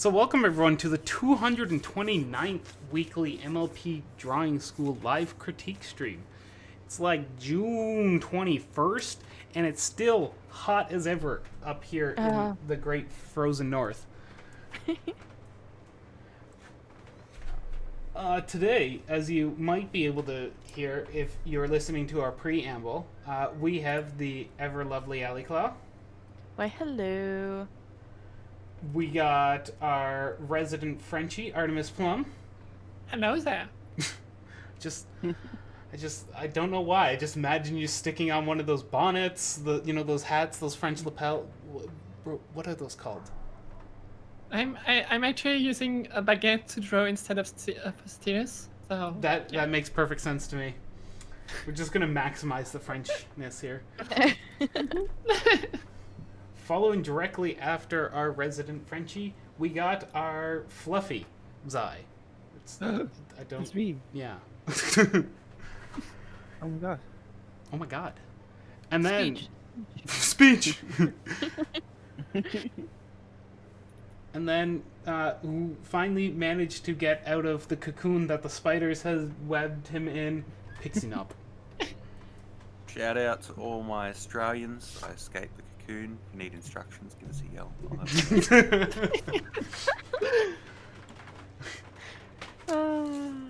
So welcome everyone to the 229th weekly MLP Drawing School live critique stream. It's like June 21st and it's still hot as ever up here in the great frozen north. Today, as you might be able to hear if you're listening to our preamble, we have the ever lovely Allie Claw. Why, hello. We got our resident Frenchie, Artemis Plum. Hello there. I don't know why. I just imagine you sticking on one of those bonnets, those hats, those French lapel. What are those called? I'm actually using a baguette to draw instead of a stylus. So That makes perfect sense to me. We're just gonna maximize the Frenchness here. Following directly after our resident Frenchie, we got our Fluffy Zai. It's me. Yeah. Oh my god. Oh my god. And then Speech. And then who finally managed to get out of the cocoon that the spiders has webbed him in, Pixie Knob. Shout out to all my Australians. I escaped the cocoon. If you need instructions, give us a yell. I'll have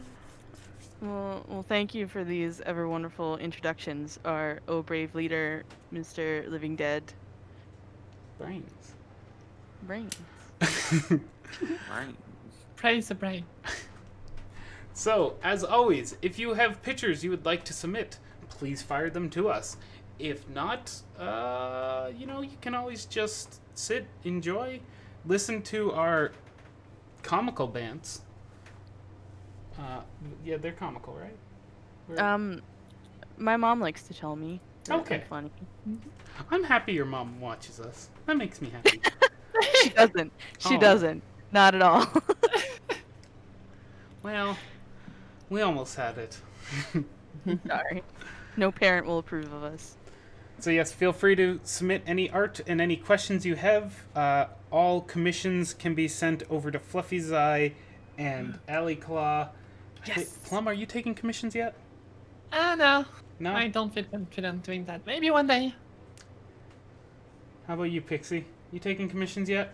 Well, thank you for these ever wonderful introductions. Our oh brave leader, Mr. Living Dead. Brains. Brains. Brains. praise the brain. So, as always, if you have pictures you would like to submit, please fire them to us. If not, you can always just sit, enjoy, listen to our comical bands. Yeah, they're comical, right? My mom likes to tell me. That Okay. I'm funny. I'm happy your mom watches us. That makes me happy. She doesn't. She Oh. doesn't. Not at all. Well, we almost had it. Sorry. No parent will approve of us. So yes, feel free to submit any art and any questions you have. All commissions can be sent over to Fluffy's Eye and Alley Claw. Yes. Plum, are you taking commissions yet? No. No? I don't feel confident doing that. Maybe one day. How about you, Pixie? You taking commissions yet?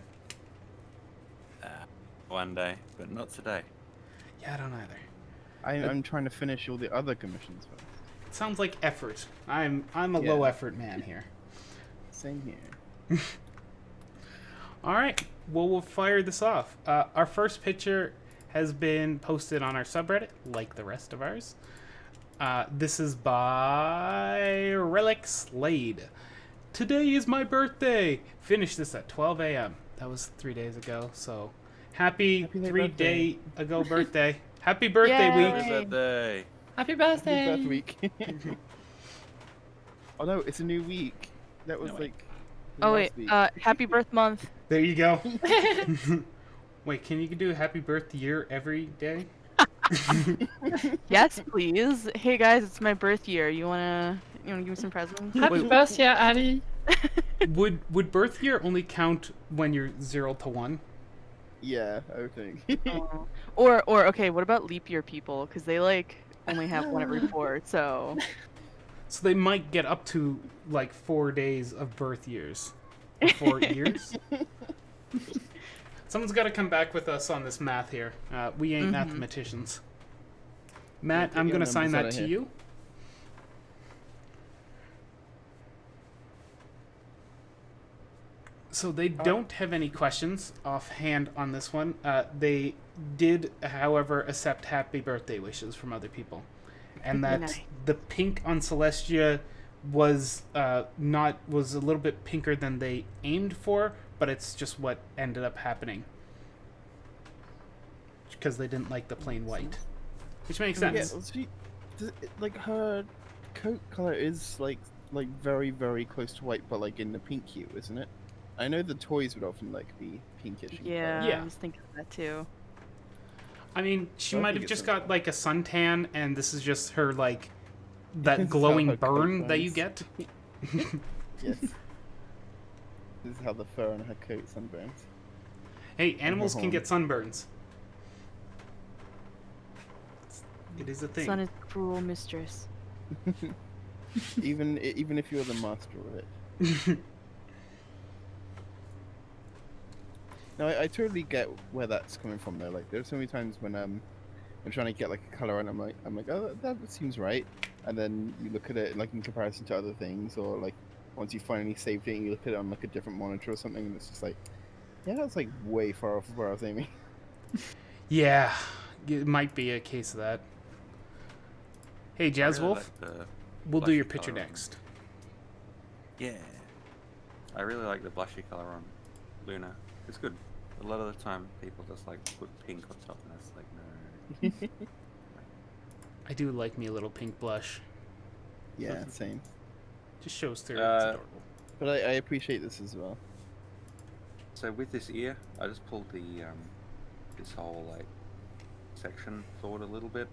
One day, but not today. Yeah, I don't either. I'm trying to finish all the other commissions first. It sounds like effort. I'm a Yeah. low effort man here. Same here. All right. Well, we'll fire this off. Our first picture has been posted on our subreddit, like the rest of ours. This is by Relic Slade. Today is my birthday. Finished this at 12 a.m. That was 3 days ago. So happy Happy late 3 birthday. day ago birthday. Happy birthday Yay. week. Happy birthday. Happy Happy birthday. birth week. Oh no, it's a new week. That was No, like. Oh last wait. week. Happy birth month. There you go. Wait, can you do happy birth year every day? Yes, please. Hey guys, it's my birth year. You wanna give me some presents? Happy Wait. birthday, Ali. Would birth year only count when you're 0 to 1? Yeah, I think. Oh. Or okay, what about leap year people? Because they only have one every 4. So So they might get up to like 4 days of birth years. Or 4 years? Someone's got to come back with us on this math here. We ain't mathematicians. Matt, Get I'm your going to sign numbers that outta to here. you. So they don't have any questions offhand on this one. They did, however, accept happy birthday wishes from other people. And that Nice. the pink on Celestia was was a little bit pinker than they aimed for, but it's just what ended up happening. Because they didn't like the plain white. Which makes Yeah, sense. well, like her coat color is like very very close to white, but like in the pink hue, isn't it? I know the toys would often be pinkish. in yeah, colour. Yeah. I was thinking of that too. I mean, she I might think have it's just okay. got like a suntan, and this is just her like This that is glowing how her coat burn that you burns. get. Yes. This is how the fur on her coat sunburns. Hey, animals can get sunburns. It is a thing. Sun is cruel mistress. even if you're the master of it. No, I totally get where that's coming from though. Like, there's so many times when I'm trying to get like a color and I'm like, oh, that seems right, and then you look at it like in comparison to other things, or like once you finally saved it and you look at it on like a different monitor or something, and it's just like, yeah, that's like way far off of where I was aiming. Yeah, it might be a case of that. Hey, Jazz really Wolf, like the we'll do your blushy picture colour on- next. Yeah. I really like the blushy color on Luna. It's good. A lot of the time, people just like put pink on top, and it's like, no. I do like me a little pink blush. Yeah, same. Just shows through. It's adorable. But I appreciate this as well. So with this ear, I just pulled the this whole like section forward a little bit,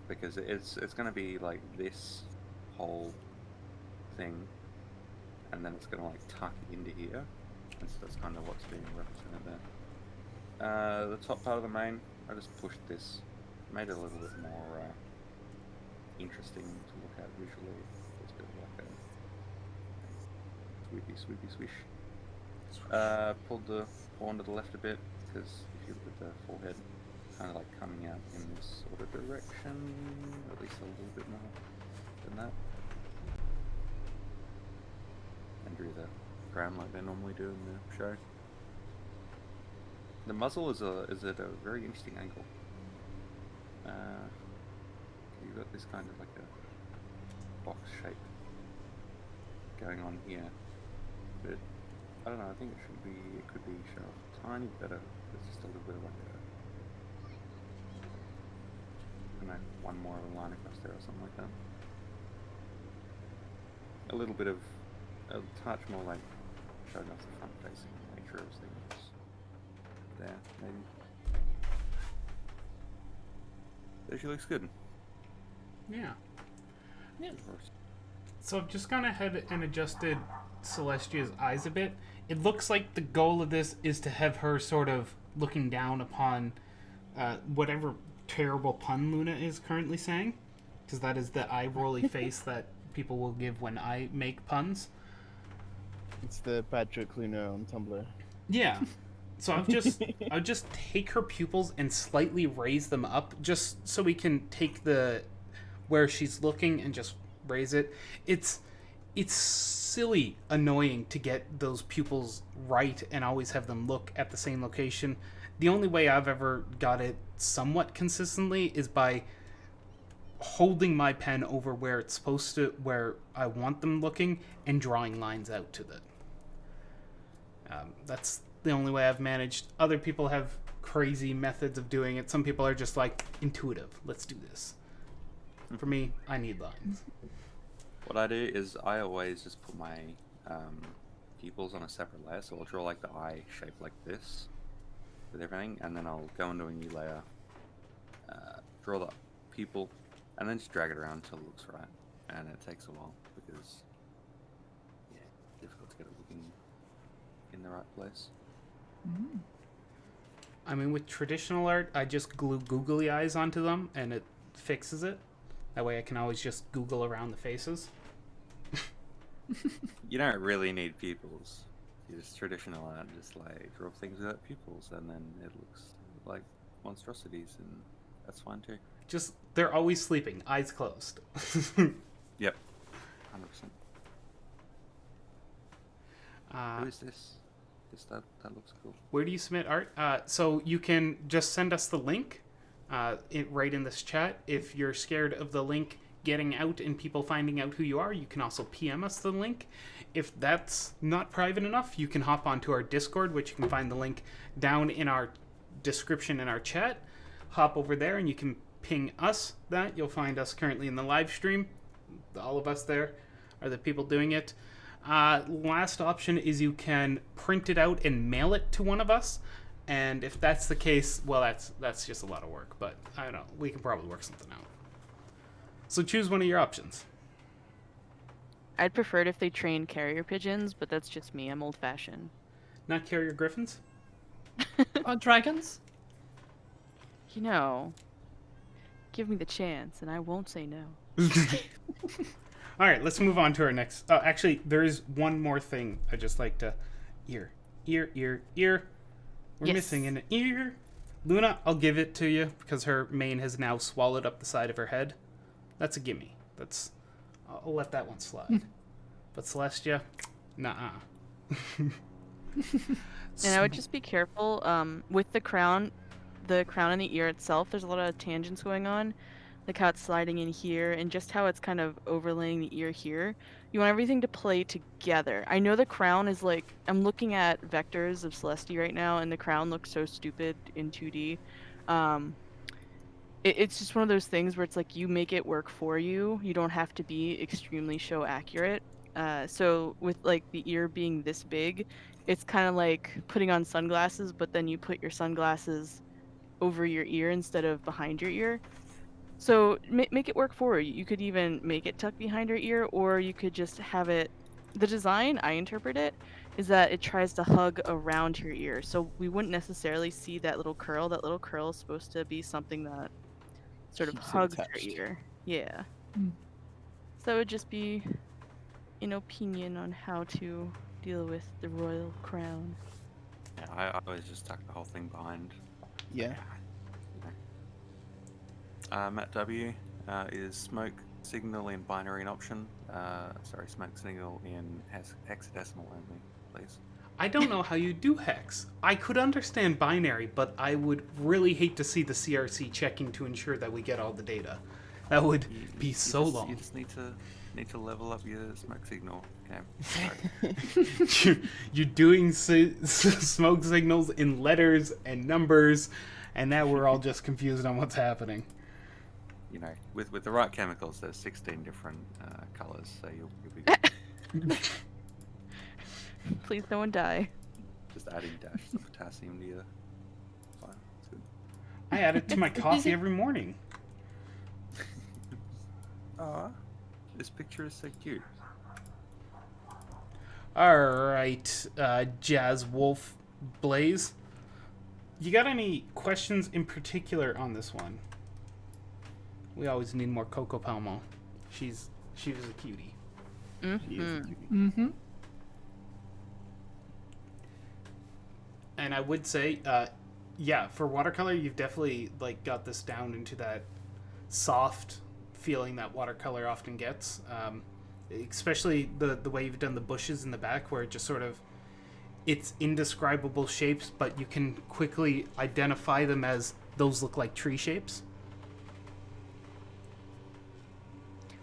because it's gonna be like this whole thing, and then it's gonna like tuck into here, and so that's kind of what's being represented there. The top part of the mane, I just pushed this, made it a little bit more interesting to look at visually. It's a bit like a swoopy swish. Pulled the horn to the left a bit, because if you look at the forehead, kind of like coming out in this sort of direction, at least a little bit more than that. And drew the crown like they normally do in the show. The muzzle is at a very interesting angle. You've got this kind of like a box shape going on here, but I don't know. I think it could be shown off a tiny bit better. There's just a little bit of like I don't know, one more of a line across there or something like that. A little bit of a touch more like showing off the front facing nature of things. There, maybe. There, she looks good. Yeah. Yeah. So I've just gone ahead and adjusted Celestia's eyes a bit. It looks like the goal of this is to have her sort of looking down upon whatever terrible pun Luna is currently saying, because that is the eye-rolly face that people will give when I make puns. It's the bad joke Luna on Tumblr. Yeah. So I'll just take her pupils and slightly raise them up, just so we can take the where she's looking and just raise it. It's silly annoying to get those pupils right and always have them look at the same location. The only way I've ever got it somewhat consistently is by holding my pen over where it's supposed to, where I want them looking, and drawing lines out to it. That's the only way I've managed. Other people have crazy methods of doing it. Some people are just like, intuitive, let's do this. For me, I need lines. What I do is I always just put my pupils on a separate layer, so I'll draw like the eye shape like this with everything, and then I'll go into a new layer, draw the pupil, and then just drag it around until it looks right. And it takes a while because, yeah, it's difficult to get it looking in the right place. I mean, with traditional art, I just glue googly eyes onto them, and it fixes it. That way I can always just Google around the faces. You don't really need pupils. You just traditional art, just like draw things without pupils, and then it looks like monstrosities, and that's fine too. Just, they're always sleeping, eyes closed. Yep, 100%. Who is this? That looks cool. Where do you submit art? So you can just send us the link right in this chat. If you're scared of the link getting out and people finding out who you are, you can also PM us the link. If that's not private enough, you can hop onto our Discord, which you can find the link down in our description in our chat. Hop over there and you can ping us that. You'll find us currently in the live stream. All of us there are the people doing it. Last option is you can print it out and mail it to one of us. And if that's the case, well, that's just a lot of work. But I don't know. We can probably work something out. So choose one of your options. I'd prefer it if they trained carrier pigeons, but that's just me. I'm old-fashioned. Not carrier griffins? Or dragons? You know, give me the chance, and I won't say no. All right, let's move on to our next. Oh, actually, there is one more thing I'd just like to. Ear. We're Yes. missing an ear. Luna, I'll give it to you because her mane has now swallowed up the side of her head. That's a gimme. I'll let that one slide. But Celestia, nah. And I would just be careful with the crown and the ear itself. There's a lot of tangents going on, like how it's sliding in here and just how it's kind of overlaying the ear here. You want everything to play together. I know the crown is like, I'm looking at vectors of Celestia right now, and the crown looks so stupid in 2D. It's just one of those things where it's like you make it work for you. You don't have to be extremely show accurate. So with like the ear being this big, it's kind of like putting on sunglasses, but then you put your sunglasses over your ear instead of behind your ear. So make it work for you. You could even make it tucked behind your ear, or you could just have it. The design, I interpret it, is that it tries to hug around your ear. So we wouldn't necessarily see that little curl. That little curl is supposed to be something that sort of Keeps it hugs attached. your ear. Yeah. Mm. So it would just be an opinion on how to deal with the royal crown. Yeah, I always just tuck the whole thing behind. Yeah. Matt W is smoke signal in binary and option. Smoke signal in hexadecimal only, please. I don't know how you do hex. I could understand binary, but I would really hate to see the CRC checking to ensure that we get all the data. That would be so long. You just need to level up your smoke signal. Okay. Sorry. You're doing smoke signals in letters and numbers, and now we're all just confused on what's happening. You know, with the right chemicals, there's 16 different colors, so you'll be good. Please, no one die. Just adding dashes of potassium to your file. It's good. I add it to my coffee every morning. Aw, this picture is so cute. All right, Jazz Wolf Blaze, you got any questions in particular on this one? We always need more Coco Palmo. She was a cutie. She is a cutie. Mm-hmm. And I would say, yeah, for watercolor, you've definitely like got this down into that soft feeling that watercolor often gets. Especially the way you've done the bushes in the back, where it just sort of, it's indescribable shapes, but you can quickly identify them as those look like tree shapes.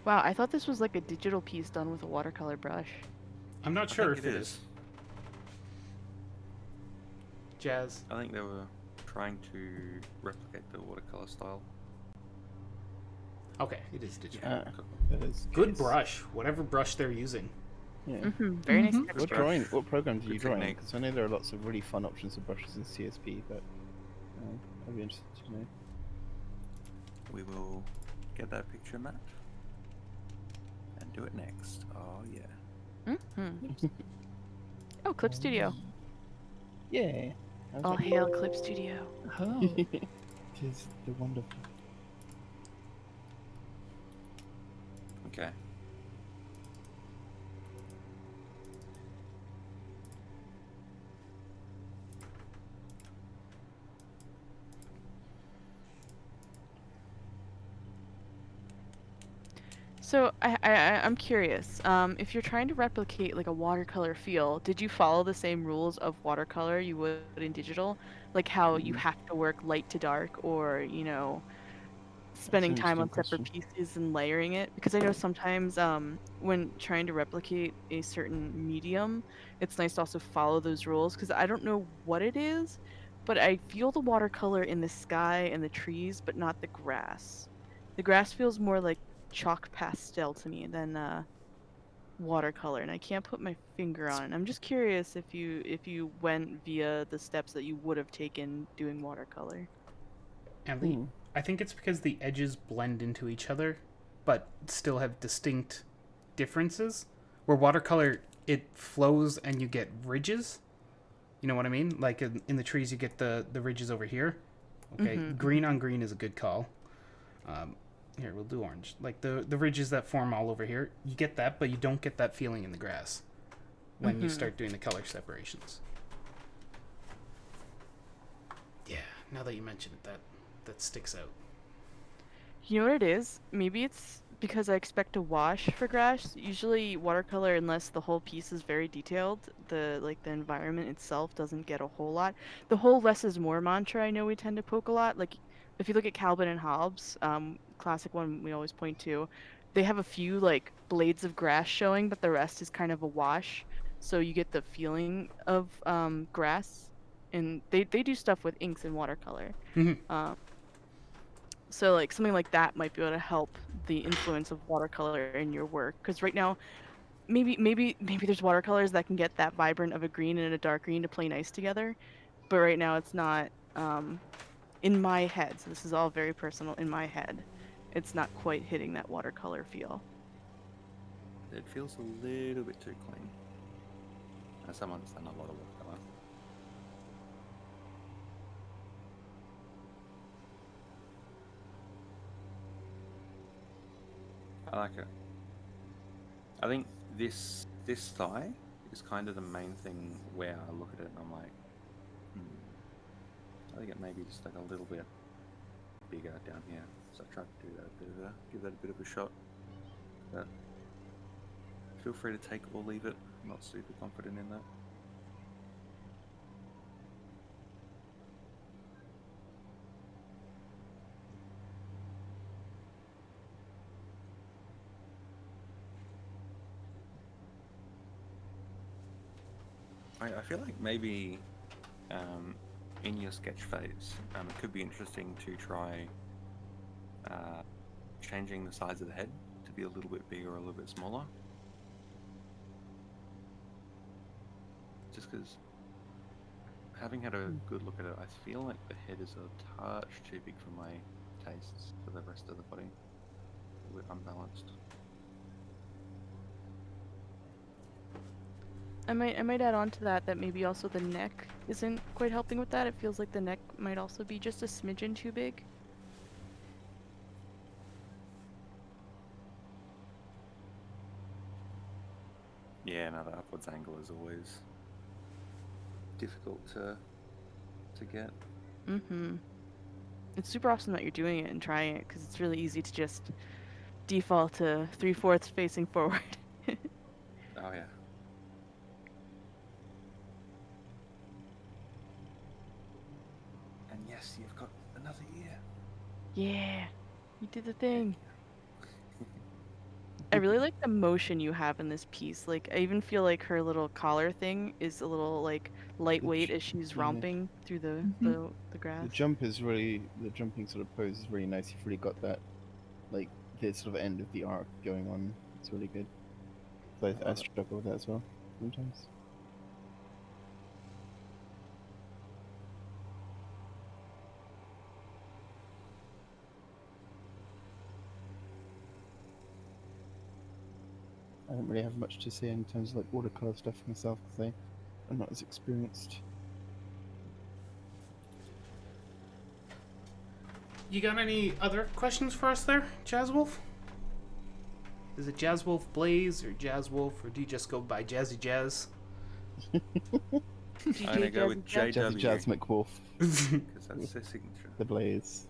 Wow, I thought this was like a digital piece done with a watercolor brush. I'm not sure if it is. Jazz. I think they were trying to replicate the watercolor style. Okay, it is digital. That is Good case. brush, whatever brush they're using. Yeah. Very nice Mhm. texture. What program do you Good draw in? technique. Because I know there are lots of really fun options of brushes in CSP, but I'd be interested to know. We will get that picture, Matt, and do it next. Oh yeah. Mhm. Oh, Clip Studio. Yeah. All hail Clip Studio. Oh. Tis the wonderful. Okay. So I'm curious. If you're trying to replicate like a watercolor feel, did you follow the same rules of watercolor you would in digital? Like how you have to work light to dark, or spending an time on interesting separate pieces and layering it? Because I know sometimes when trying to replicate a certain medium, it's nice to also follow those rules. Because I don't know what it is, but I feel the watercolor in the sky and the trees, but not the grass. The grass feels more like chalk pastel to me than watercolor, and I can't put my finger on it. I'm just curious if you went via the steps that you would have taken doing watercolor. And I think it's because the edges blend into each other, but still have distinct differences. Where watercolor, it flows and you get ridges. You know what I mean? Like in the trees, you get the ridges over here. Okay, Mhm. green on green is a good call. Here, we'll do orange. Like the ridges that form all over here, you get that, but you don't get that feeling in the grass when you start doing the color separations. Yeah, now that you mention it, that sticks out. You know what it is? Maybe it's because I expect a wash for grass. Usually watercolor, unless the whole piece is very detailed, the environment itself doesn't get a whole lot. The whole less is more mantra I know we tend to poke a lot. Like if you look at Calvin and Hobbes, classic one we always point to, they have a few like blades of grass showing, but the rest is kind of a wash. So you get the feeling of grass. And they do stuff with inks and watercolor. Mhm. So like something like that might be able to help the influence of watercolor in your work. Because right now, maybe there's watercolors that can get that vibrant of a green and a dark green to play nice together. But right now it's not in my head. So this is all very personal in my head. It's not quite hitting that watercolor feel. It feels a little bit too clean. As someone's done a lot of watercolor. I like it. I think this thigh is kind of the main thing where I look at it and I'm like, I think it may be just like a little bit bigger down here. So I tried to do that give that a bit of a shot. But feel free to take or leave it. I'm not super confident in that. I feel like maybe in your sketch phase, it could be interesting to try changing the size of the head to be a little bit bigger or a little bit smaller. Just because, having had a good look at it, I feel like the head is a touch too big for my tastes for the rest of the body. A bit unbalanced. I might add on to that maybe also the neck isn't quite helping with that. It feels like the neck might also be just a smidgen too big. Yeah, no, the upwards angle is always difficult to get. It's super awesome that you're doing it and trying it because it's really easy to just default to 3/4 facing forward. Oh yeah. And yes, you've got another ear. Yeah, you did the thing. I really like the motion you have in this piece. Like, I even feel like her little collar thing is a little like lightweight as she's romping through the grass. The jumping sort of pose is really nice. You've really got that, like, the sort of end of the arc going on. It's really good. So I struggle with that as well sometimes. I don't really have much to say in terms of like watercolor stuff myself because I'm not as experienced. You got any other questions for us there, Jazz Wolf? Is it Jazz Wolf Blaze or Jazz Wolf, or do you just go by Jazzy Jazz? I'm gonna go with JW. Jazzy Jazz McWolf, Because that's their signature. the Blaze.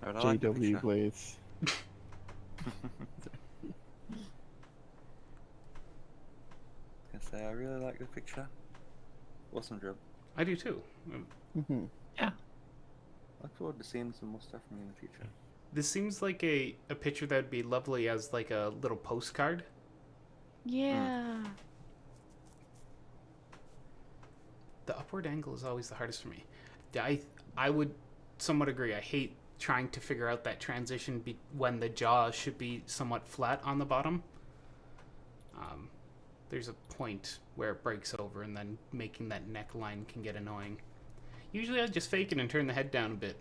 But I like the JW picture. Blaze. I say I really like the picture. Awesome job. I do too. Mm-hmm. Yeah. Look forward to seeing some more stuff from you in the future. This seems like a picture that'd be lovely as like a little postcard. Yeah. The upward angle is always the hardest for me. I would somewhat agree. I hate trying to figure out that transition when the jaw should be somewhat flat on the bottom. There's a point where it breaks over, and then making that neckline can get annoying. Usually I just fake it and turn the head down a bit.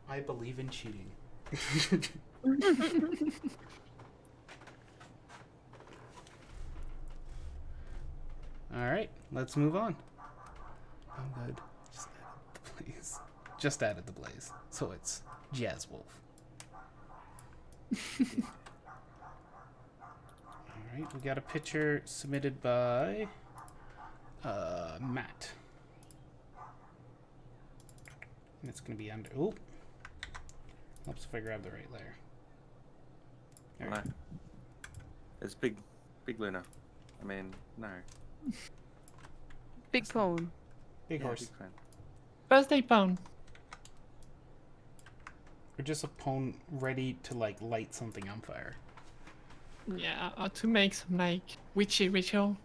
I believe in cheating. All right, let's move on. I'm good. Just added the blaze. Just added the blaze. So it's Jazz Wolf. All right, we got a picture submitted by Matt. And it's going to be under... Oh. Helps if I grab the right layer. There. No. It's big Luna. I mean, no. Big phone. Big Yeah, horse. big fan. Birthday pone. Or just a pwn ready to, like, light something on fire. Yeah, or to make some like witchy ritual.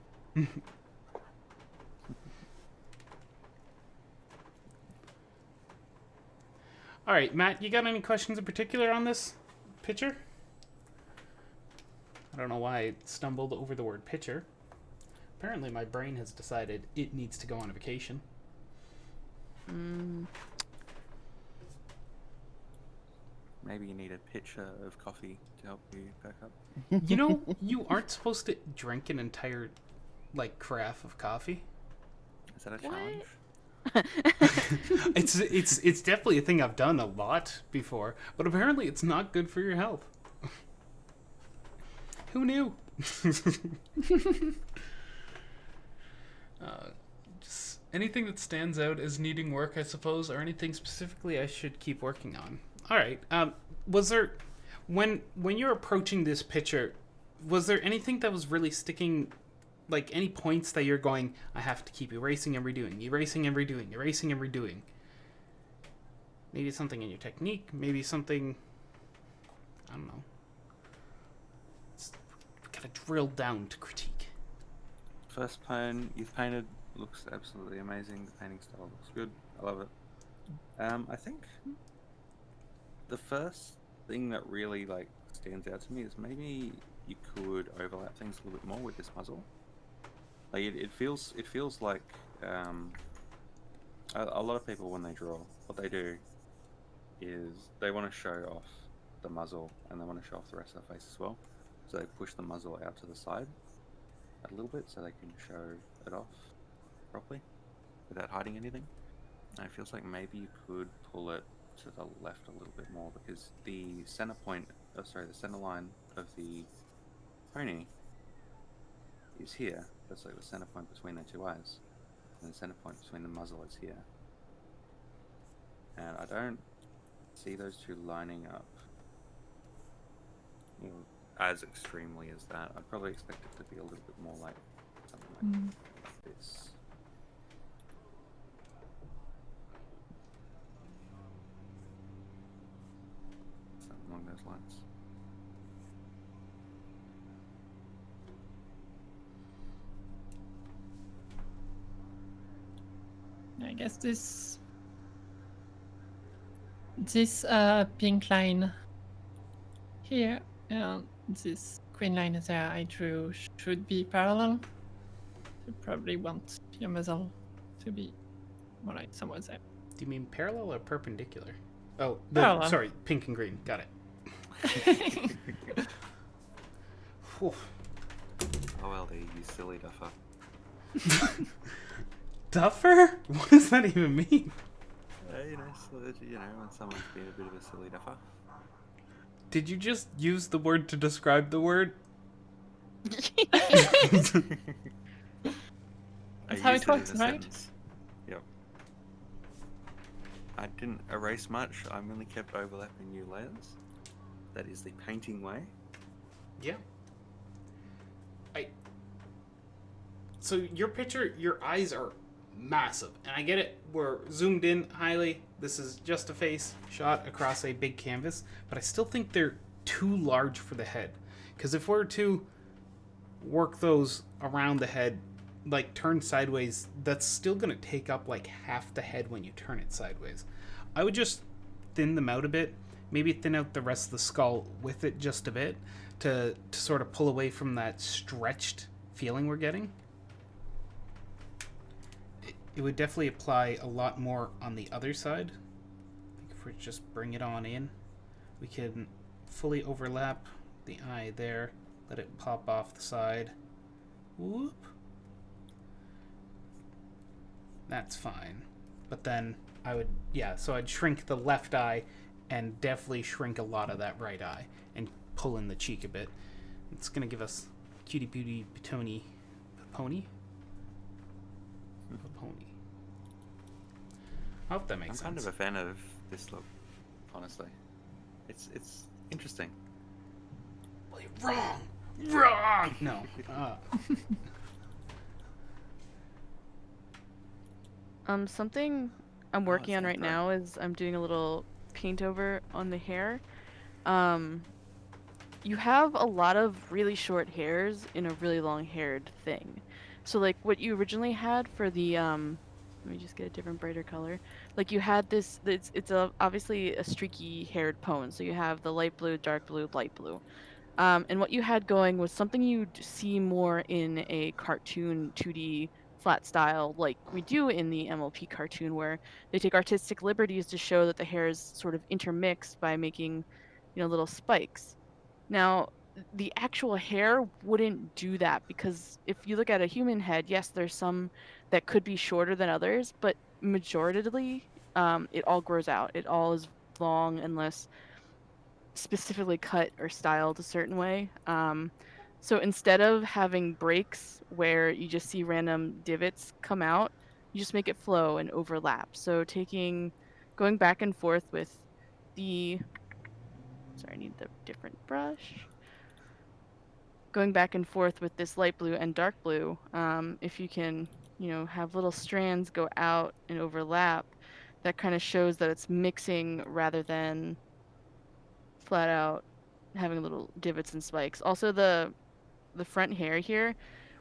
All right, Matt, you got any questions in particular on this picture? I don't know why I stumbled over the word picture. Apparently my brain has decided it needs to go on a vacation. Maybe you need a pitcher of coffee to help you back up. You know, you aren't supposed to drink an entire, like, carafe of coffee. Is that a What? challenge? It's definitely a thing I've done a lot before, but apparently it's not good for your health. Who knew? Just anything that stands out as needing work, I suppose, or anything specifically I should keep working on. All right. Was there, when you're approaching this picture, was there anything that was really sticking? Like, any points that you're going, I have to keep erasing and redoing, erasing and redoing, erasing and redoing? Maybe something in your technique, maybe something, I don't know. Gotta drill down to critique. First pone you've painted looks absolutely amazing. The painting style looks good. I love it. I think the first thing that really like stands out to me is maybe you could overlap things a little bit more with this muzzle. Like it feels like a lot of people when they draw, what they do is they want to show off the muzzle and they want to show off the rest of the face as well. So they push the muzzle out to the side a little bit so they can show it off properly without hiding anything. And it feels like maybe you could pull it to the left a little bit more because the center point, the center line of the pony is here. That's like the center point between their two eyes. And the center point between the muzzle is here. And I don't see those two lining up as extremely as that. I'd probably expect it to be a little bit more like something like this. Something along those lines. I guess this pink line here and this green line there I drew should be parallel. You probably want your muzzle to be more like somewhere there. Do you mean parallel or perpendicular? Oh, Parallel. sorry, pink and green. Got it. Whew. OLD, you silly duffer. Duffer? What does that even mean? So that, when someone's being a bit of a silly duffer. Did you just use the word to describe the word? That's how it works, right? Sentence. Yep. I didn't erase much. I merely kept overlapping new layers. That is the painting way. Yeah. So your picture, your eyes are massive, and I get it. We're zoomed in highly. This is just a face shot across a big canvas, but I still think they're too large for the head. Because if we're to work those around the head, like turn sideways, that's still going to take up like half the head when you turn it sideways. I would just thin them out a bit, maybe thin out the rest of the skull with it just a bit to sort of pull away from that stretched feeling we're getting. It would definitely apply a lot more on the other side. Like if if we just bring it on in, we can fully overlap the eye there, let it pop off the side. Whoop. That's fine. But then I would, so I'd shrink the left eye and definitely shrink a lot of that right eye and pull in the cheek a bit. It's going to give us cutie beauty pony. I hope that makes I'm kind sense. of a fan of this look, honestly. It's interesting. Wait, wrong! No. Something I'm working on right now is I'm doing a little paint over on the hair. You have a lot of really short hairs in a really long haired thing. So like what you originally had for the let me just get a different brighter color. Like you had this it's obviously a streaky haired pone. So you have the light blue, dark blue, light blue. And what you had going was something you'd see more in a cartoon 2D flat style like we do in the MLP cartoon, where they take artistic liberties to show that the hairs sort of intermix by making, little spikes. Now, the actual hair wouldn't do that, because if you look at a human head, yes, there's some that could be shorter than others, but majoritarily, it all grows out. It all is long unless specifically cut or styled a certain way. So instead of having breaks where you just see random divots come out, you just make it flow and overlap. So going back and forth with the, sorry, I need the different brush. Going back and forth with this light blue and dark blue, if you can, have little strands go out and overlap, that kind of shows that it's mixing rather than flat out having little divots and spikes. Also, the front hair here,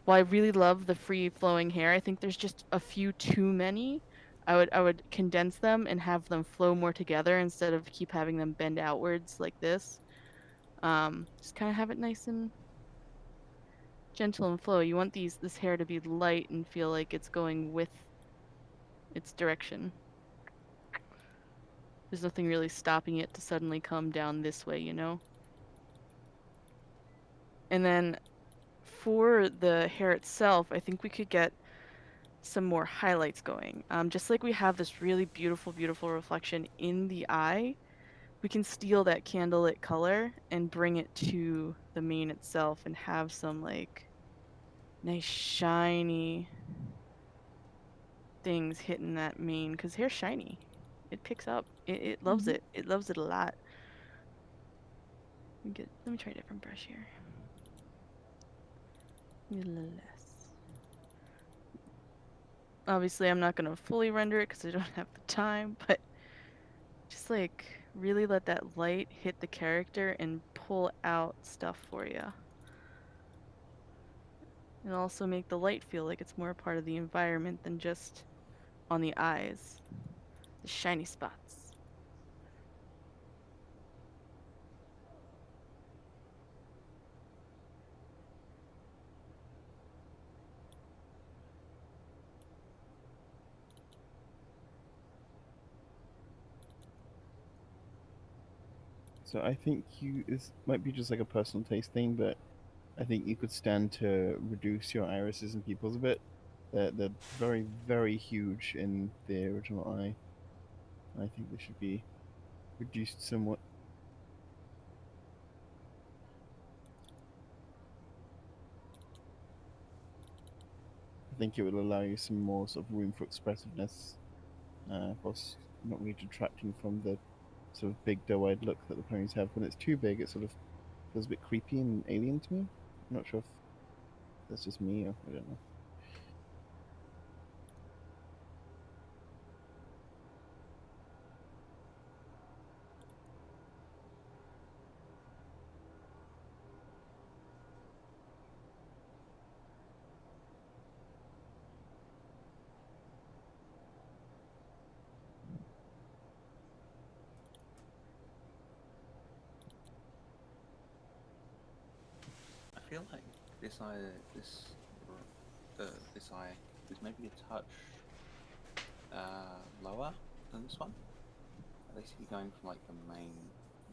while I really love the free flowing hair, I think there's just a few too many. I would condense them and have them flow more together instead of keep having them bend outwards like this. Just kind of have it nice and gentle and flow. You want this hair to be light and feel like it's going with its direction. There's nothing really stopping it to suddenly come down this way, And then for the hair itself, I think we could get some more highlights going. Just like we have this really beautiful, beautiful reflection in the eye, we can steal that candlelit color and bring it to the mane itself and have some like nice shiny things hitting that mane, because hair's shiny. It picks up. It loves it. It loves it a lot. Let me try a different brush here. Maybe a little less. Obviously, I'm not going to fully render it because I don't have the time, but just like really let that light hit the character and pull out stuff for you. And also make the light feel like it's more a part of the environment than just on the eyes. The shiny spots. So I think this might be just like a personal taste thing, but I think you could stand to reduce your irises and pupils a bit. They're very, very huge in the original eye. I think they should be reduced somewhat. I think it would allow you some more sort of room for expressiveness, whilst not really detracting from the sort of big doe-eyed look that the ponies have. When it's too big, it sort of feels a bit creepy and alien to me. I'm not sure if that's just me or I don't know. I feel like this eye is maybe a touch lower than this one. At least you're going from like the main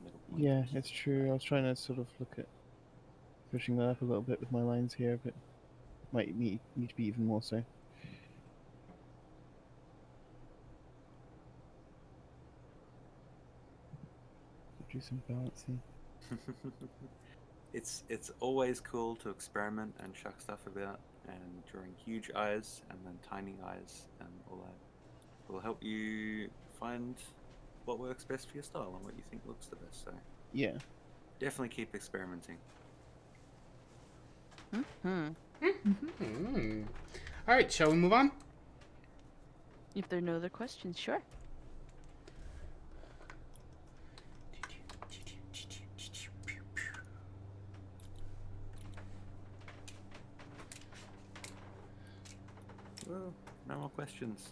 middle point. Yeah, it's true. I was trying to sort of look at pushing that up a little bit with my lines here, but might need to be even more so. Do some balancing. It's always cool to experiment and chuck stuff about, and drawing huge eyes and then tiny eyes and all that will help you find what works best for your style and what you think looks the best. So Yeah. definitely keep experimenting. All right, shall we move on? If there are no other questions, sure. Well, no more questions.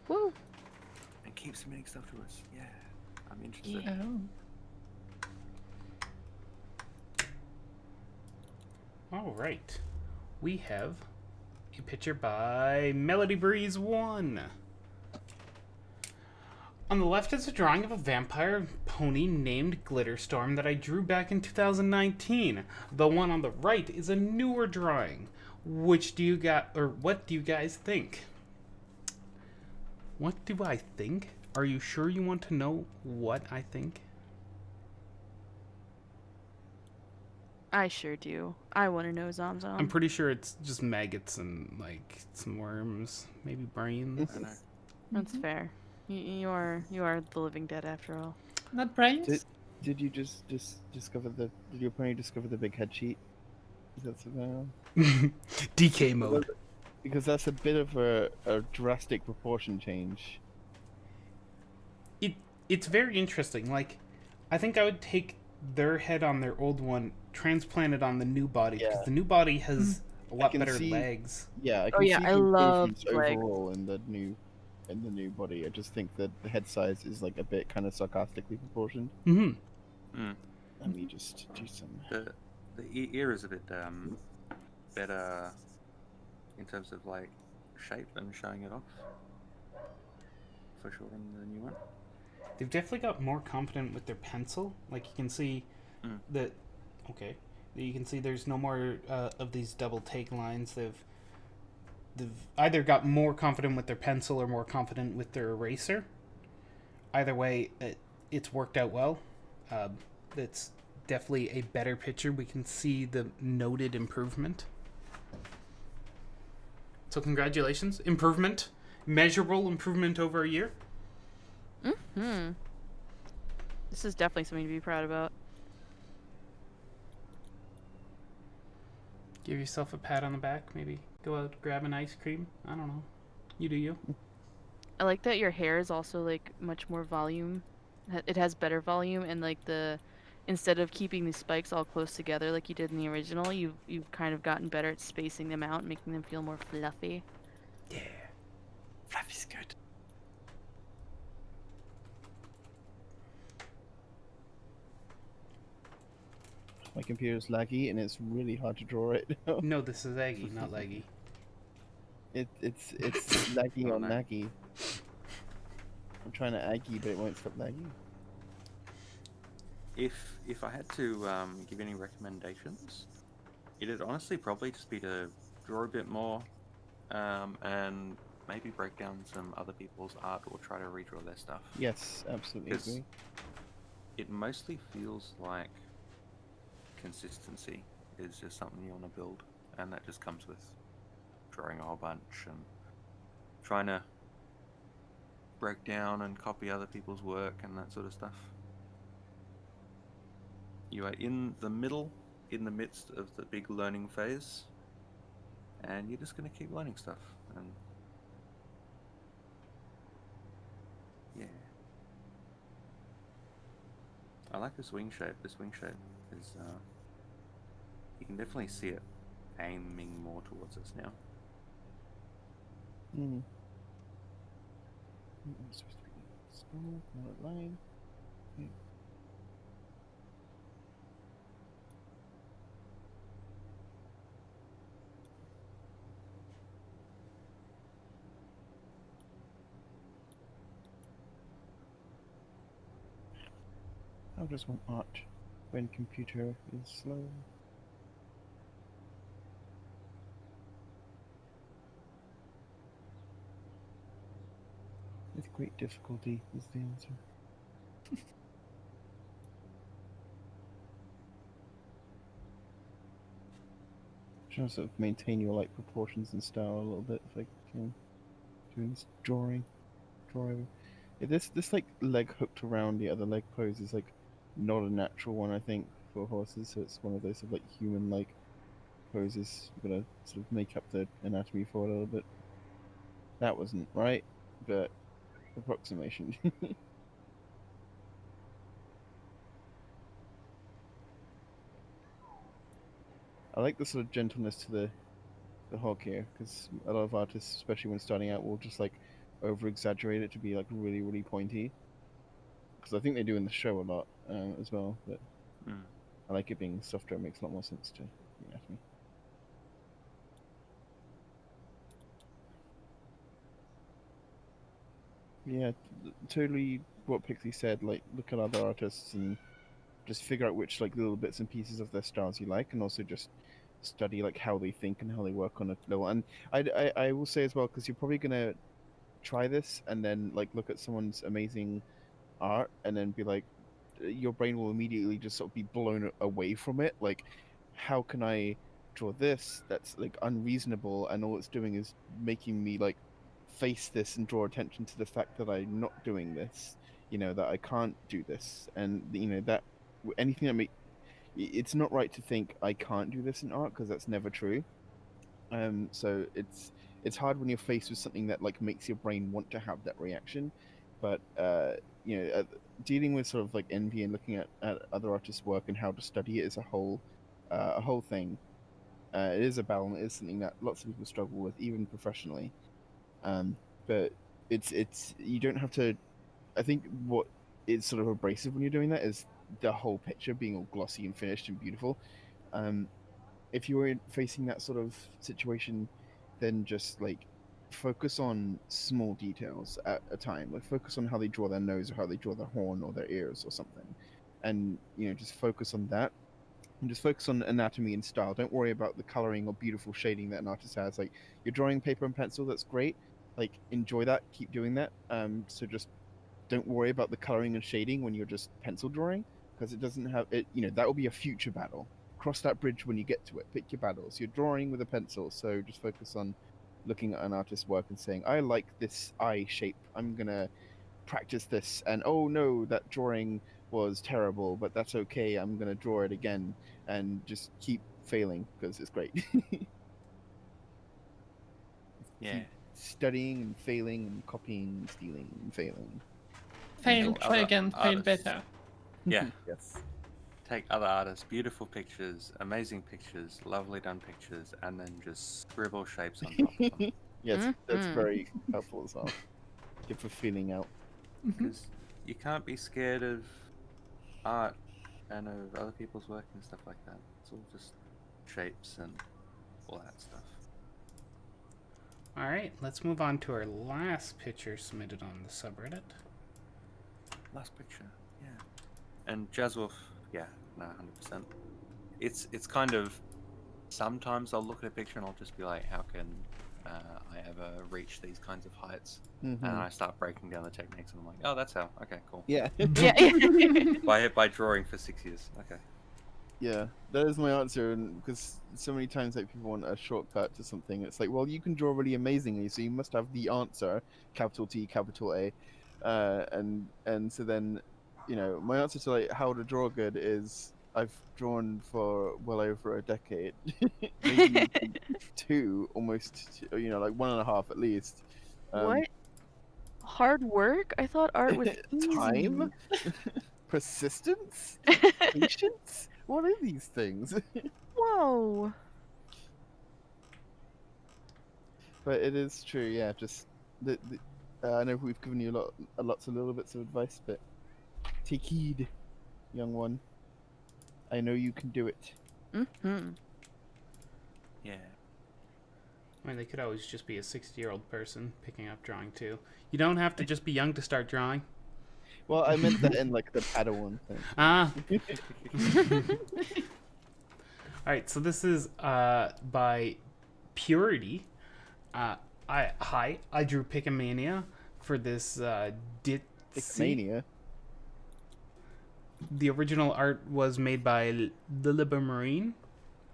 Woo! And keep submitting stuff to us. Yeah, I'm interested. Yeah. Oh. All right. We have a picture by Melody Breeze 1. On the left is a drawing of a vampire pony named Glitterstorm that I drew back in 2019. The one on the right is a newer drawing. What do you guys think? What do I think? Are you sure you want to know what I think? I sure do. I want to know, Zomzom. I'm pretty sure it's just maggots and like some worms, maybe brains. I know. That's fair. You are the living dead after all. Not brains? Did you just discover the? Did your pony discover the big head sheet? That's about. DK mode. Because that's a bit of a drastic proportion change. It's very interesting. Like, I think I would take their head on their old one, transplant it on the new body, because Yeah. the new body has a lot can better see- legs. Yeah, I Oh, can yeah, see I the love improvements legs. overall in the new body. I just think that the head size is like a bit kind of sarcastically proportioned. Mm-hmm. Let me just do some. The ear is a bit better in terms of like shape and showing it off, for sure, in the new one. They've definitely got more confident with their pencil. Like, you can see that. Okay, you can see there's no more of these double take lines. They've either got more confident with their pencil or more confident with their eraser. Either way, it's worked out well. It's definitely a better picture. We can see the noted improvement. So congratulations. Improvement. Measurable improvement over a year. This is definitely something to be proud about. Give yourself a pat on the back. Maybe go out, grab an ice cream. I don't know. You do you. I like that your hair is also like much more volume. It has better volume, and like instead of keeping the spikes all close together like you did in the original, you've kind of gotten better at spacing them out and making them feel more fluffy. Yeah. Fluffy's good. My computer's laggy and it's really hard to draw it now. No, this is Aggie, not Laggy. It's laggy Oh, on no. laggy. I'm trying to Aggie, but it won't stop lagging. If I had to give any recommendations, it'd honestly probably just be to draw a bit more, and maybe break down some other people's art or try to redraw their stuff. Yes, absolutely Because agree. it mostly feels like consistency is just something you want to build, and that just comes with drawing a whole bunch and trying to break down and copy other people's work and that sort of stuff. You are in the midst of the big learning phase, and you're just going to keep learning stuff. And yeah, I like this wing shape. This wing shape is you can definitely see it aiming more towards us now. Mm. It's supposed to be small, not line. Okay. How does one art when computer is slow? With great difficulty is the answer. Trying to sort of maintain your like proportions and style a little bit if I can. Doing this drawing. Yeah, this like leg hooked around the other leg pose is like not a natural one, I think, for horses. So it's one of those sort of like human like poses. You've got to sort of make up the anatomy for it a little bit. That wasn't right, but approximation. I like the sort of gentleness to the hog here, because a lot of artists, especially when starting out, will just like over exaggerate it to be like really, really pointy. Because I think they do in the show a lot as well, but I like it being softer. It makes a lot more sense to the anatomy. Yeah, totally what Pixie said. Like, look at other artists and just figure out which like little bits and pieces of their styles you like, and also just study like how they think and how they work on a level. And I will say as well, because you're probably gonna try this and then like look at someone's amazing art and then be like, your brain will immediately just sort of be blown away from it. Like, how can I draw this? That's like unreasonable, and all it's doing is making me like face this and draw attention to the fact that I'm not doing this. You know, that I can't do this, and you know that anything that make it's not right to think I can't do this in art, because that's never true. So it's hard when you're faced with something that like makes your brain want to have that reaction, but you know, dealing with sort of like envy and looking at other artists' work and how to study it is a whole thing. It is a battle, and it is something that lots of people struggle with, even professionally. But it's you don't have to. I think what is sort of abrasive when you're doing that is the whole picture being all glossy and finished and beautiful. Um, if you're facing that sort of situation, then just like focus on small details at a time. Like focus on how they draw their nose or how they draw their horn or their ears or something, and you know, just focus on that. And just focus on anatomy and style. Don't worry about the coloring or beautiful shading that an artist has. Like, you're drawing paper and pencil, that's great. Like, enjoy that, keep doing that. So just don't worry about the coloring and shading when you're just pencil drawing, because it doesn't have it. You know, that will be a future battle. Cross that bridge when you get to it. Pick your battles. You're drawing with a pencil, so just focus on looking at an artist's work and saying, I like this eye shape, I'm gonna practice this. And oh no, that drawing was terrible, but that's okay, I'm gonna draw it again. And just keep failing, because it's great. Yeah. Keep studying and failing and copying and stealing and failing. Fail, Take try other again, fail artists. better. Yeah. Yes. Take other artists, beautiful pictures, amazing pictures, lovely done pictures, and then just scribble shapes on top of them. Yes, that's Mhm. very helpful as well. Good for feeling out. Because you can't be scared of art and of other people's work and stuff like that. It's all just shapes and all that stuff. All right, let's move on to our last picture submitted on the subreddit. Last picture, yeah. And Jazzwolf, yeah, no, 100%. It's kind of, sometimes I'll look at a picture and I'll just be like, how can I ever reach these kinds of heights? And I start breaking down the techniques and I'm like, oh, that's how. Okay, cool. Yeah. Yeah. By drawing for 6 years. Okay. Yeah, that is my answer, and because so many times like people want a shortcut to something, it's like, well, you can draw really amazingly, so you must have the answer, capital T, capital A, and so then, you know, my answer to like how to draw good is I've drawn for well over a decade, maybe two, almost, you know, like 1.5 at least. What? Hard work? I thought art was Time, easy. persistence, patience. What are these things? Whoa. But it is true, yeah. Just I know we've given you lots of little bits of advice, but take heed, young one. I know you can do it. Mm-hmm. Yeah. I mean, they could always just be a 60-year-old person picking up drawing too. You don't have to just be young to start drawing. Well, I meant that in like the Padawan thing. Ah. All right, so this is by Purity. I drew Picomania for this Ditzy. Picmania. The original art was made by Liliba Marine.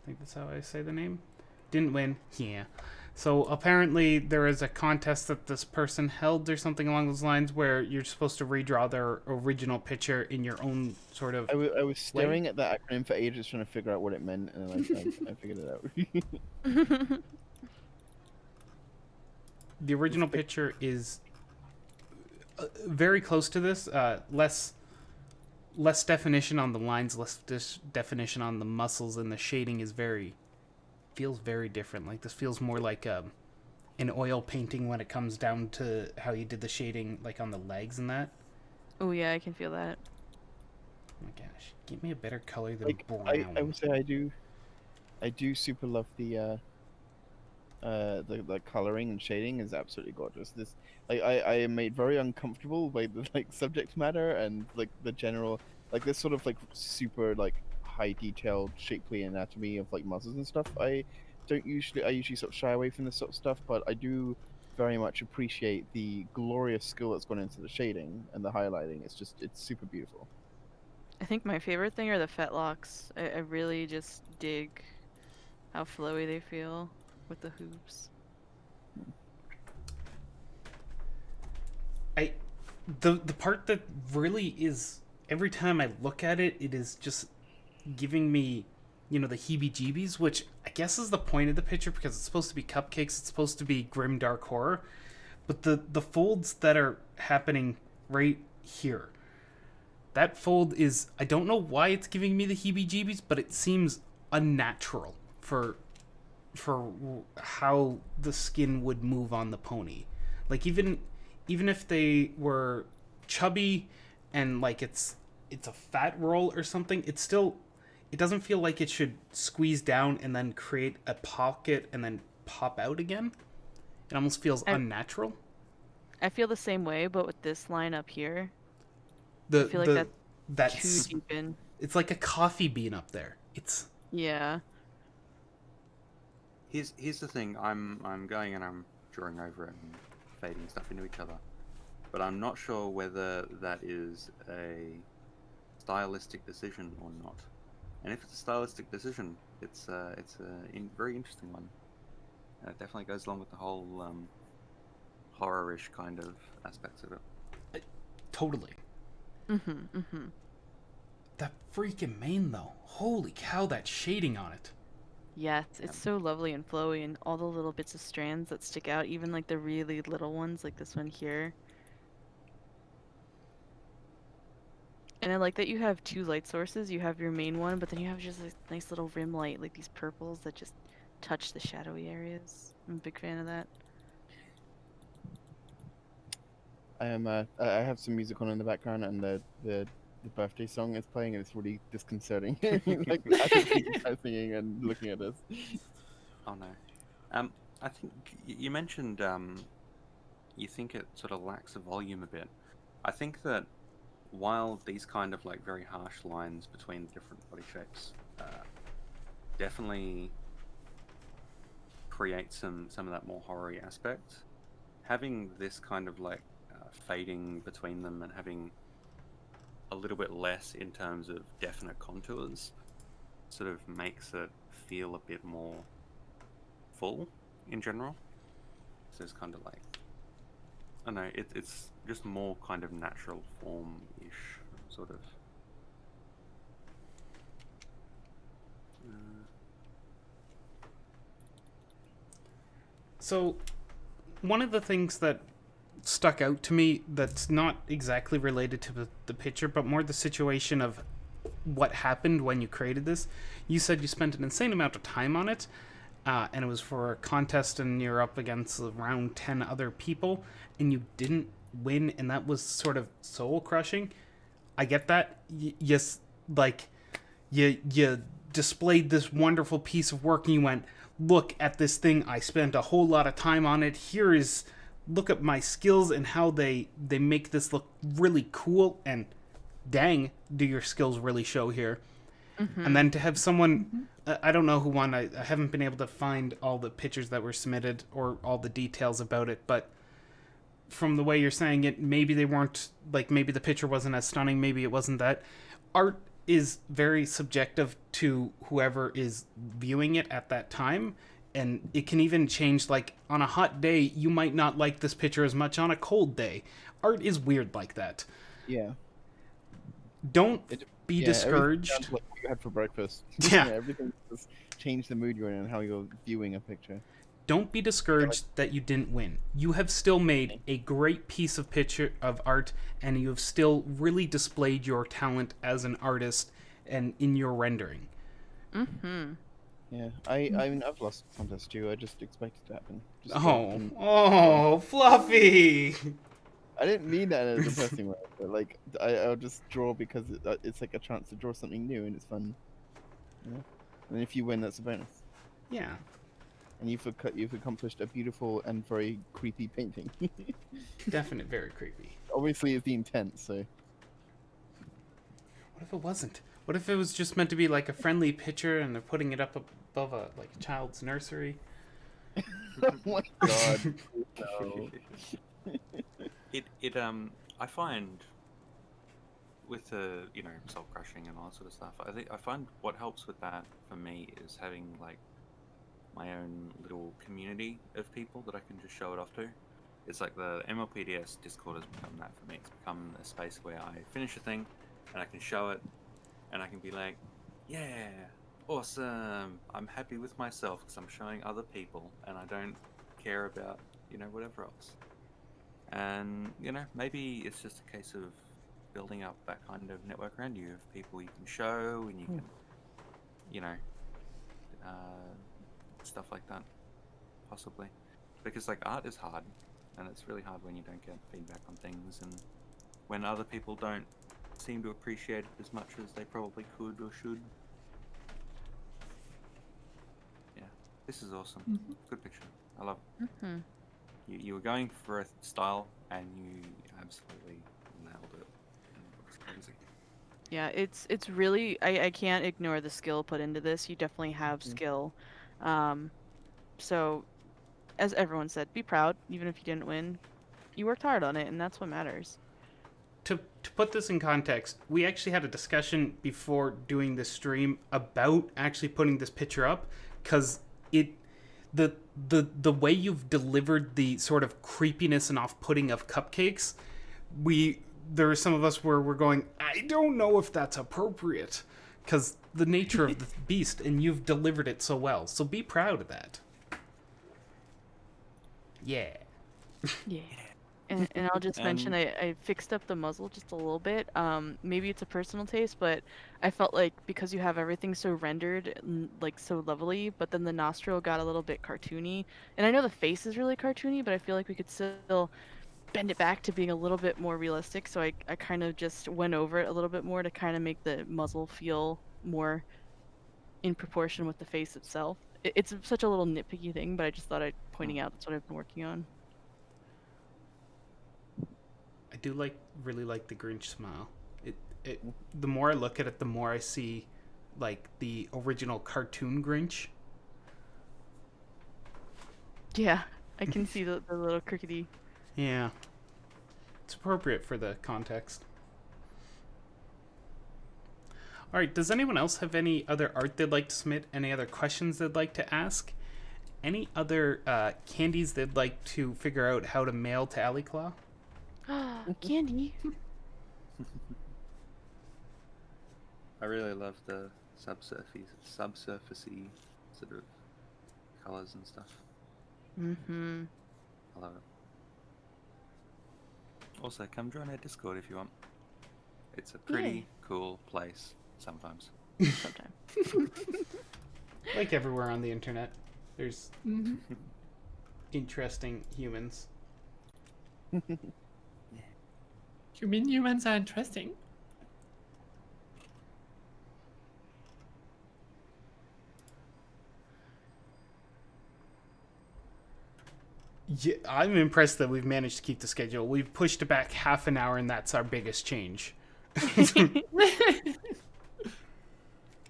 I think that's how I say the name. Didn't win. Yeah. So apparently there is a contest that this person held or something along those lines where you're supposed to redraw their original picture in your own sort of... I was staring at that acronym for ages trying to figure out what it meant, and I figured it out. The original picture is very close to this. Less definition on the lines, less definition on the muscles, and the shading is feels very different. Like this feels more like an oil painting when it comes down to how you did the shading, like on the legs and that. Oh yeah, I can feel that. Oh my gosh, give me a better color than Like brown. I would say I do super love the coloring and shading is absolutely gorgeous. This I am made very uncomfortable by the like subject matter and like the general like this sort of like super like high detailed shapely anatomy of like muscles and stuff. I usually sort of shy away from this sort of stuff, but I do very much appreciate the glorious skill that's gone into the shading and the highlighting. It's super beautiful. I think my favorite thing are the fetlocks. I really just dig how flowy they feel with the hoops. The part that really is, every time I look at it, it is just giving me, the heebie-jeebies, which I guess is the point of the picture because it's supposed to be cupcakes, it's supposed to be grim dark horror, but the folds that are happening right here, that fold is, I don't know why it's giving me the heebie-jeebies, but it seems unnatural for how the skin would move on the pony. Like even if they were chubby and like it's a fat roll or something, it doesn't feel like it should squeeze down and then create a pocket and then pop out again. It almost feels unnatural. I feel the same way, but with this line up here, I feel like that's too deep in. It's like a coffee bean up there. It's Yeah. Here's the thing. I'm going and I'm drawing over it and fading stuff into each other, but I'm not sure whether that is a stylistic decision or not. And if it's a stylistic decision, it's a very interesting one. And it definitely goes along with the whole horror-ish kind of aspects of it. totally. Mm-hmm. That freaking mane though. Holy cow, that shading on it. Yes, it's so lovely and flowy, and all the little bits of strands that stick out, even like the really little ones, like this one here. And I like that you have two light sources. You have your main one, but then you have just a nice little rim light, like these purples that just touch the shadowy areas. I'm a big fan of that. I have some music on in the background, and the birthday song is playing, and it's really disconcerting. Like I think people are singing and looking at us. Oh no. I think you mentioned you think it sort of lacks a volume a bit. I think that while these kind of like very harsh lines between different body shapes definitely create some of that more horror-y aspect, having this kind of like fading between them and having a little bit less in terms of definite contours sort of makes it feel a bit more full in general. So it's kind of like, I don't know, it's just more kind of natural form-ish, sort of. So, one of the things that stuck out to me that's not exactly related to the picture, but more the situation of what happened when you created this. You said you spent an insane amount of time on it, and it was for a contest, and you're up against around 10 other people, and you didn't win, and that was sort of soul-crushing. I get that. Yes, like, you displayed this wonderful piece of work, and you went, look at this thing, I spent a whole lot of time on it, here is look at my skills and how they make this look really cool, and dang, do your skills really show here. And then to have someone, I don't know who won. I haven't been able to find all the pictures that were submitted or all the details about it, but from the way you're saying it, maybe they weren't, like, maybe the picture wasn't as stunning, maybe it wasn't that. Art is very subjective to whoever is viewing it at that time, and it can even change. Like, on a hot day, you might not like this picture as much on a cold day. Art is weird like that. Yeah. Don't be Yeah, everything discouraged. sounds like what you had for breakfast. Yeah. Everything just change the mood you're in and how you're viewing a picture. Don't be discouraged that you didn't win. You have still made a great piece of picture of art, and you have still really displayed your talent as an artist and in your rendering. Yeah, I mean, I've lost contests too. I just expect it to happen. Just Oh, Fluffy! I didn't mean that in a depressing way, but like I'll just draw because it's like a chance to draw something new and it's fun. Yeah. And if you win, that's a bonus. Yeah. And you've accomplished a beautiful and very creepy painting. Definite, very creepy. Obviously, it's the intent. So. What if it wasn't? What if it was just meant to be like a friendly picture and they're putting it up above a child's nursery? Oh my god. No. I find with the soul crushing and all that sort of stuff, I find what helps with that for me is having like my own little community of people that I can just show it off to. It's like the MLPDS Discord has become that for me. It's become a space where I finish a thing and I can show it and I can be like, yeah, awesome, I'm happy with myself because I'm showing other people and I don't care about whatever else. And maybe it's just a case of building up that kind of network around you of people you can show and you can stuff like that, possibly, because like art is hard and it's really hard when you don't get feedback on things and when other people don't seem to appreciate it as much as they probably could or should. Yeah, this is awesome. Good picture. I love it. You were going for a style and you absolutely nailed it. It looks crazy. Yeah, it's really I can't ignore the skill put into this. You definitely have skill. So as everyone said, be proud, even if you didn't win. You worked hard on it, and that's what matters. To put this in context, we actually had a discussion before doing this stream about actually putting this picture up, because the way you've delivered the sort of creepiness and off-putting of cupcakes, there are some of us where we're going, I don't know if that's appropriate, because the nature of the beast, and you've delivered it so well. So be proud of that. Yeah. Yeah. And I'll just mention I fixed up the muzzle just a little bit. Maybe it's a personal taste, but I felt like because you have everything so rendered, like so lovely, but then the nostril got a little bit cartoony. And I know the face is really cartoony, but I feel like we could still bend it back to being a little bit more realistic. So I kind of just went over it a little bit more to kind of make the muzzle feel more in proportion with the face itself. It's such a little nitpicky thing, but I just thought I'd pointing out that's what I've been working on. I do really like the Grinch smile. It the more I look at it, the more I see like the original cartoon Grinch. Yeah, I can see the little crickety. Yeah. It's appropriate for the context. All right, does anyone else have any other art they'd like to submit? Any other questions they'd like to ask? Any other candies they'd like to figure out how to mail to Alley Claw? Candy. I really love the subsurfacey sort of colors and stuff. I love it. Also, come join our Discord if you want. It's a pretty cool place sometimes. Sometime. Like everywhere on the internet, there's interesting humans. You mean humans are interesting? Yeah, I'm impressed that we've managed to keep the schedule. We've pushed it back half an hour, and that's our biggest change.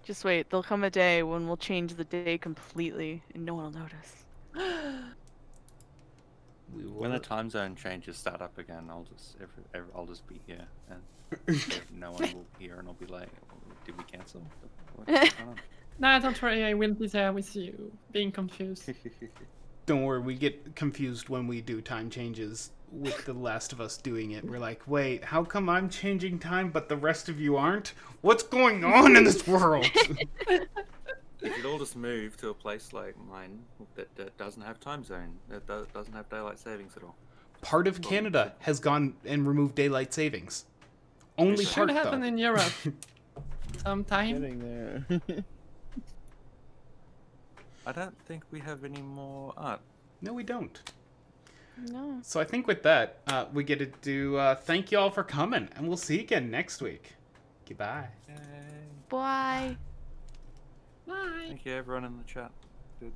Just wait, there'll come a day when we'll change the day completely and no one will notice. We When the will. time zone changes start up again, I'll just be here, and no one will hear, and I'll be like, "Did we cancel? What's going on?" No, don't worry, I will be there with you, being confused. Don't worry, we get confused when we do time changes with The Last of Us doing it. We're like, wait, how come I'm changing time but the rest of you aren't? What's going on in this world? You could all just move to a place like mine that doesn't have time zone, that doesn't have daylight savings at all. Part of Canada has gone and removed daylight savings. Only Should part, happen though. in Europe sometime. Getting there. I don't think we have any more art. No, we don't. No. So I think with that, we get to do thank you all for coming, and we'll see you again next week. Goodbye. Yay. Bye. Bye. Thank you everyone in the chat. Good.